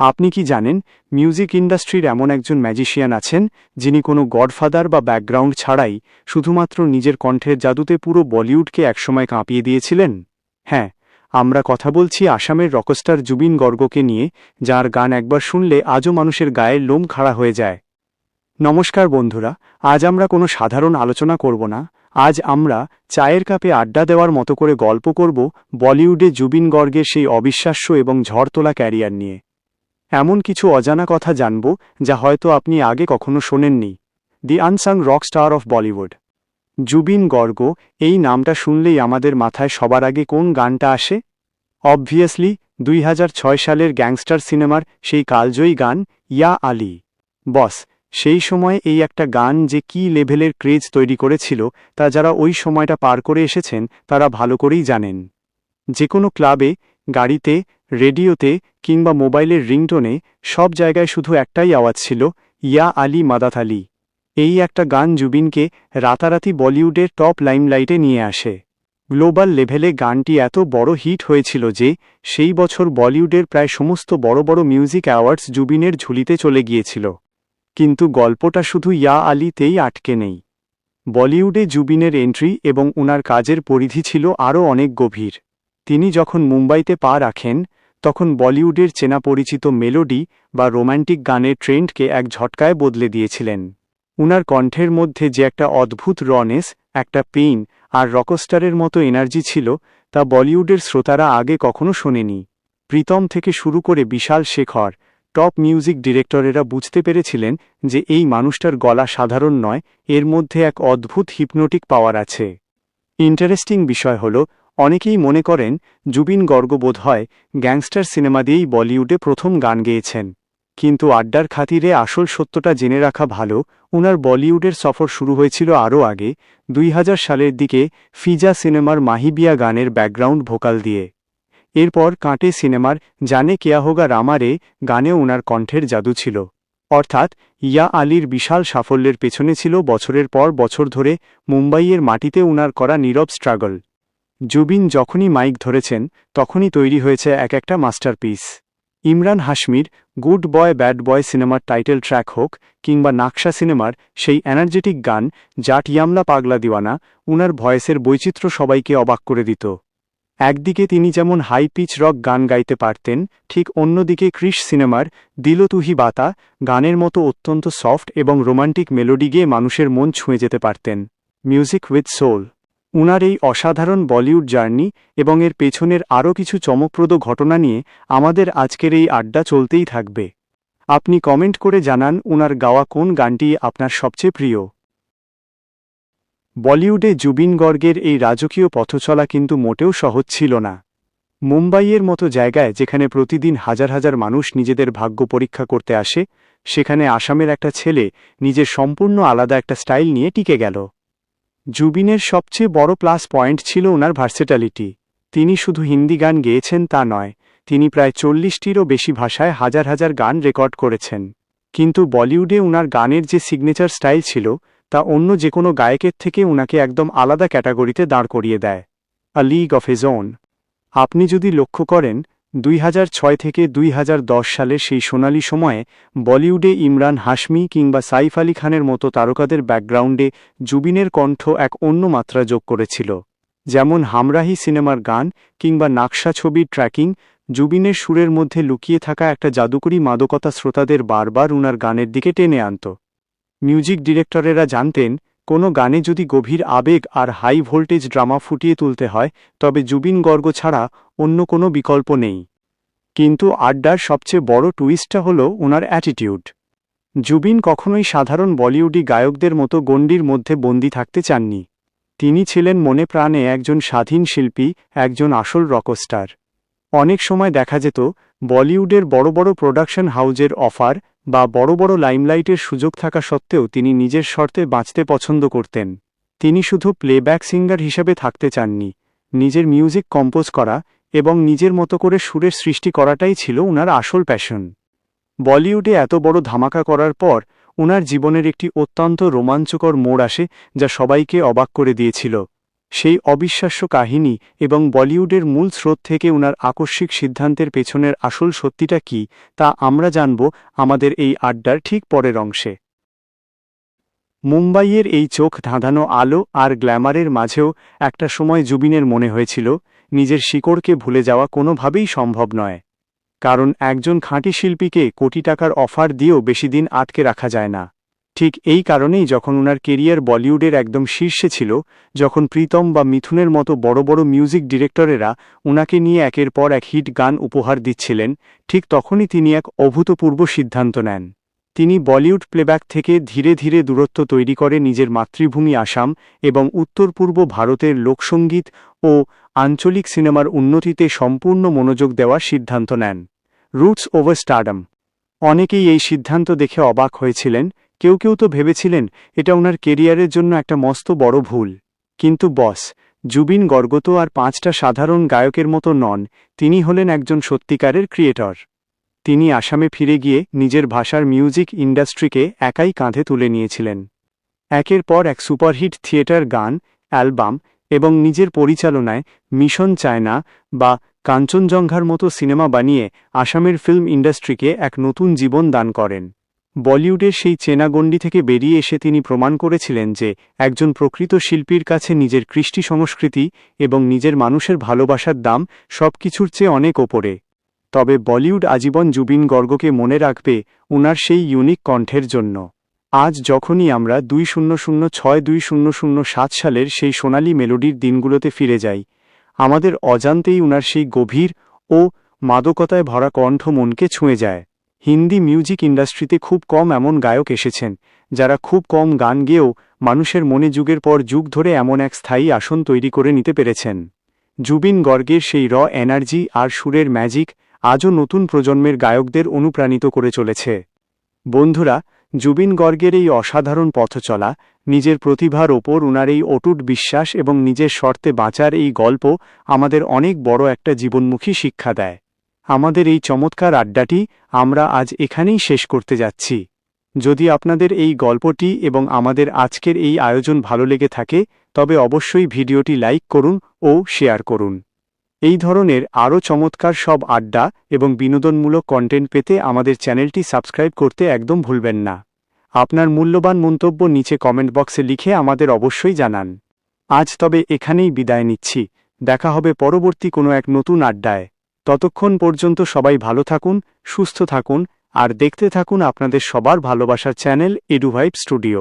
আপনি কি জানেন মিউজিক ইন্ডাস্ট্রির এমন একজন ম্যাজিশিয়ান আছেন যিনি কোনো গডফাদার বা ব্যাকগ্রাউন্ড ছাড়াই শুধুমাত্র নিজের কণ্ঠের জাদুতে পুরো বলিউডকে একসময় কাঁপিয়ে দিয়েছিলেন? হ্যাঁ, আমরা কথা বলছি আসামের রকস্টার জুবিন গর্গকে নিয়ে, যার গান একবার শুনলে আজও মানুষের গায়ের লোম খাড়া হয়ে যায়। নমস্কার বন্ধুরা, আজ আমরা কোনো সাধারণ আলোচনা করব না। আজ আমরা চায়ের কাপে আড্ডা দেওয়ার মতো করে গল্প করব বলিউডে জুবিন গর্গের সেই অবিশ্বাস্য এবং ঝড় তোলা ক্যারিয়ার নিয়ে। এমন কিছু অজানা কথা জানব যা হয়তো আপনি আগে কখনো শোনেননি। The unsung rock star of Bollywood Zubeen Garg, এই নামটা শুনলেই আমাদের মাথায় সবার আগে কোন গানটা আসে? অবভিয়াসলি 2006 সালের গ্যাংস্টার সিনেমার সেই কালজয়ী গান ইয়া আলী। বস, সেই সময় এই একটা গান যে কী লেভেলের ক্রেজ তৈরি করেছিল তা যারা ওই সময়টা পার করে এসেছেন তারা ভালো করেই জানেন। যে কোনো ক্লাবে, গাড়িতে, রেডিওতে কিংবা মোবাইলের রিংটোনে সব জায়গায় শুধু একটাই আওয়াজ ছিল, ইয়া আলী মাদাত আলী। এই একটা গান জুবিনকে রাতারাতি বলিউডের টপ লাইমলাইটে নিয়ে আসে। গ্লোবাল লেভেলে গানটি এত বড় হিট হয়েছিল যে সেই বছর বলিউডের প্রায় সমস্ত বড় বড় মিউজিক অ্যাওয়ার্ডস জুবিনের ঝুলিতে চলে গিয়েছিল। কিন্তু গল্পটা শুধু ইয়া আলীতেই আটকে নেই। বলিউডে জুবিনের এন্ট্রি এবং ওনার কাজের পরিধি ছিল আরও অনেক গভীর। তিনি যখন মুম্বাইতে পা রাখেন তখন বলিউডের চেনা পরিচিত মেলোডি বা রোম্যান্টিক গানের ট্রেন্ডকে এক ঝটকায় বদলে দিয়েছিলেন। উনার কণ্ঠের মধ্যে যে একটা অদ্ভুত রনেস, একটা পেইন আর রকস্টারের মতো এনার্জি ছিল তা বলিউডের শ্রোতারা আগে কখনো শোনেনি। প্রীতম থেকে শুরু করে বিশাল শেখর, টপ মিউজিক ডিরেক্টরেরা বুঝতে পেরেছিলেন যে এই মানুষটার গলা সাধারণ নয়, এর মধ্যে এক অদ্ভুত হিপনোটিক পাওয়ার আছে। ইন্টারেস্টিং বিষয় হল, অনেকেই মনে করেন জুবিন গর্গ বোধহয় গ্যাংস্টার সিনেমা দিয়েই বলিউডে প্রথম গান গেয়েছেন। কিন্তু আড্ডার খাতিরে আসল সত্যটা জেনে রাখা ভালো, উনার বলিউডের সফর শুরু হয়েছিল আরও আগে, 2000 সালের দিকে ফিজা সিনেমার মাহিবিয়া গানের ব্যাকগ্রাউন্ড ভোকাল দিয়ে। এরপর কাঁটে সিনেমার জানে কেয়া হোগা রামারে গানে ওনার কণ্ঠের জাদু ছিল। অর্থাৎ ইয়া আলীর বিশাল সাফল্যের পেছনে ছিল বছরের পর বছর ধরে মুম্বাইয়ের মাটিতে উনার করা নীরব স্ট্রাগল। জুবিন যখনই মাইক ধরেছেন তখনই তৈরি হয়েছে এক একটা মাস্টারপিস। ইমরান হাশমির গুড বয় ব্যাড বয় সিনেমার টাইটেল ট্র্যাক হোক কিংবা নাকশা সিনেমার সেই এনার্জেটিক গান জাট ইয়ামলা পাগলা দিওয়ানা, উনার ভয়েসের বৈচিত্র্য সবাইকে অবাক করে দিত। একদিকে তিনি যেমন হাই পিচ রক গান গাইতে পারতেন, ঠিক অন্যদিকে ক্রিশ সিনেমার দিলো তুহি বাতা গানের মতো অত্যন্ত সফট এবং রোমান্টিক মেলোডি গেয়ে মানুষের মন ছুঁয়ে যেতে পারতেন। Music with soul. উনার এই অসাধারণ বলিউড জার্নি এবং এর পেছনের আরও কিছু চমকপ্রদ ঘটনা নিয়ে আমাদের আজকের এই আড্ডা চলতেই থাকবে। আপনি কমেন্ট করে জানান উনার গাওয়া কোন গানটি আপনার সবচেয়ে প্রিয়। বলিউডে জুবিন গর্গের এই রাজকীয় পথচলা কিন্তু মোটেও সহজ ছিল না। মুম্বাইয়ের মতো জায়গায় যেখানে প্রতিদিন হাজার হাজার মানুষ নিজেদের ভাগ্য পরীক্ষা করতে আসে, সেখানে আসামের একটা ছেলে নিজের সম্পূর্ণ আলাদা একটা স্টাইল নিয়ে টিকে গেল। জুবিনের সবচেয়ে বড় প্লাস পয়েন্ট ছিল ওনার ভার্সেটালিটি। তিনি শুধু হিন্দি গান গেয়েছেন তা নয়, তিনি প্রায় 40টিরও বেশি ভাষায় হাজার হাজার গান রেকর্ড করেছেন। কিন্তু বলিউডে উনার গানের যে সিগনেচার স্টাইল ছিল তা অন্য যে কোনো গায়কের থেকে উনাকে একদম আলাদা ক্যাটাগরিতে দাঁড় করিয়ে দেয়। আ লিগ অফ হিজ ওন। আপনি যদি লক্ষ্য করেন 2006 থেকে 2010 সালের সেই সোনালি সময়ে বলিউডে ইমরান হাশমি কিংবা সাইফ আলী খানের মতো তারকাদের ব্যাকগ্রাউন্ডে জুবিনের কণ্ঠ এক অন্য মাত্রা যোগ করেছিল। যেমন হামরাহি সিনেমার গান কিংবা নাকশা ছবির ট্র্যাকিং, জুবিনের সুরের মধ্যে লুকিয়ে থাকা একটা জাদুকরী মাদকতা শ্রোতাদের বারবার উনার গানের দিকে টেনে আনত। মিউজিক ডিরেক্টরেরা জানতেন কোনো গানে যদি গভীর আবেগ আর হাই ভোল্টেজ ড্রামা ফুটিয়ে তুলতে হয় তবে জুবিন গর্গ ছাড়া অন্য কোনো বিকল্প নেই। কিন্তু আড্ডার সবচেয়ে বড় টুইস্টটা হল ওনার অ্যাটিটিউড। জুবিন কখনোই সাধারণ বলিউডি গায়কদের মতো গণ্ডির মধ্যে বন্দী থাকতে চাননি। তিনি ছিলেন মনে প্রাণে একজন স্বাধীন শিল্পী, একজন আসল রকস্টার। অনেক সময় দেখা যেত বলিউডের বড় বড় প্রোডাকশন হাউজের অফার বা বড় বড় লাইমলাইটের সুযোগ থাকা সত্ত্বেও তিনি নিজের শর্তে বাঁচতে পছন্দ করতেন। তিনি শুধু প্লেব্যাক সিঙ্গার হিসেবে থাকতে চাননি, নিজের মিউজিক কম্পোজ করা এবং নিজের মতো করে সুরের সৃষ্টি করাটাই ছিল উনার আসল প্যাশন। বলিউডে এত বড় ধামাকা করার পর উনার জীবনের একটি অত্যন্ত রোমাঞ্চকর মোড় আসে যা সবাইকে অবাক করে দিয়েছিল। সেই অবিশ্বাস্য কাহিনী এবং বলিউডের মূল স্রোত থেকে উনার আকস্মিক সিদ্ধান্তের পেছনের আসল সত্যিটা কী তা আমরা জানব আমাদের এই আড্ডার ঠিক পরের অংশে। মুম্বাইয়ের এই চোখ ধাঁধানো আলো আর গ্ল্যামারের মাঝেও একটা সময় জুবিনের মনে হয়েছিল নিজের শিকড়কে ভুলে যাওয়া কোনোভাবেই সম্ভব নয়। কারণ একজন খাঁটি শিল্পীকে কোটি টাকার অফার দিয়েও বেশি দিন আটকে রাখা যায় না। ঠিক এই কারণেই যখন উনার কেরিয়ার বলিউডের একদম শীর্ষে ছিল, যখন প্রীতম বা মিথুনের মতো বড় বড় মিউজিক ডিরেক্টরেরা উনাকে নিয়ে একের পর এক হিট গান উপহার দিচ্ছিলেন, ঠিক তখনই তিনি এক অভূতপূর্ব সিদ্ধান্ত নেন। তিনি বলিউড প্লেব্যাক থেকে ধীরে ধীরে দূরত্ব তৈরি করে নিজের মাতৃভূমি আসাম এবং উত্তর পূর্ব ভারতের লোকসঙ্গীত ও আঞ্চলিক সিনেমার উন্নতিতে সম্পূর্ণ মনোযোগ দেওয়ার সিদ্ধান্ত নেন। Roots over stardom. অনেকেই এই সিদ্ধান্ত দেখে অবাক হয়েছিলেন, কেউ কেউ তো ভেবেছিলেন এটা ওনার কেরিয়ারের জন্য একটা মস্ত বড় ভুল। কিন্তু বস, জুবিন গর্গ তো আর 5টা সাধারণ গায়কের মতো নন, তিনি হলেন একজন সত্যিকারের ক্রিয়েটর। তিনি আসামে ফিরে গিয়ে নিজের ভাষার মিউজিক ইন্ডাস্ট্রিকে একাই কাঁধে তুলে নিয়েছিলেন। একের পর এক সুপারহিট থিয়েটার গান, অ্যালবাম এবং নিজের পরিচালনায় মিশন চায়না বা কাঞ্চনজঙ্ঘার মতো সিনেমা বানিয়ে আসামের ফিল্ম ইন্ডাস্ট্রিকে এক নতুন জীবন দান করেন। বলিউডের সেই চেনা গণ্ডি থেকে বেরিয়ে এসে তিনি প্রমাণ করেছিলেন যে একজন প্রকৃত শিল্পীর কাছে নিজের কৃষ্টি সংস্কৃতি এবং নিজের মানুষের ভালোবাসার দাম সবকিছুর চেয়ে অনেক ওপরে। তবে বলিউড আজীবন জুবিন গর্গকে মনে রাখবে উনার সেই ইউনিক কণ্ঠের জন্য। আজ যখনই আমরা 2006-2007 সালের সেই সোনালি মেলোডির দিনগুলোতে ফিরে যাই, আমাদের অজান্তেই উনার সেই গভীর ও মাদকতায় ভরা কণ্ঠ মনকে ছুঁয়ে যায়। হিন্দি মিউজিক ইন্ডাস্ট্রিতে খুব কম এমন গায়ক এসেছেন যারা খুব কম গান গেয়েও মানুষের মনে যুগের পর যুগ ধরে এমন এক স্থায়ী আসন তৈরি করে নিতে পেরেছেন। জুবিন গর্গের সেই এনার্জি আর সুরের ম্যাজিক আজও নতুন প্রজন্মের গায়কদের অনুপ্রাণিত করে চলেছে। বন্ধুরা, জুবিন গর্গের এই অসাধারণ পথচলা, নিজের প্রতিভার ওপর উনার এই অটুট বিশ্বাস এবং নিজের শর্তে বাঁচার এই গল্প আমাদের অনেক বড় একটা জীবনমুখী শিক্ষা দেয়। আমাদের এই চমৎকার আড্ডাটি আমরা আজ এখানেই শেষ করতে যাচ্ছি। যদি আপনাদের এই গল্পটি এবং আমাদের আজকের এই আয়োজন ভালো লেগে থাকে, তবে অবশ্যই ভিডিওটি লাইক করুন ও শেয়ার করুন। এই ধরনের আরও চমৎকার সব আড্ডা এবং বিনোদনমূলক কন্টেন্ট পেতে আমাদের চ্যানেলটি সাবস্ক্রাইব করতে একদম ভুলবেন না। আপনার মূল্যবান মন্তব্য নিচে কমেন্ট বক্সে লিখে আমাদের অবশ্যই জানান। আজ তবে এখানেই বিদায় নিচ্ছি। দেখা হবে পরবর্তী কোনো এক নতুন আড্ডায়। ততক্ষণ পর্যন্ত সবাই ভালো থাকুন, সুস্থ থাকুন আর দেখতে থাকুন আপনাদের সবার ভালোবাসার চ্যানেল এডুভাইব স্টুডিও।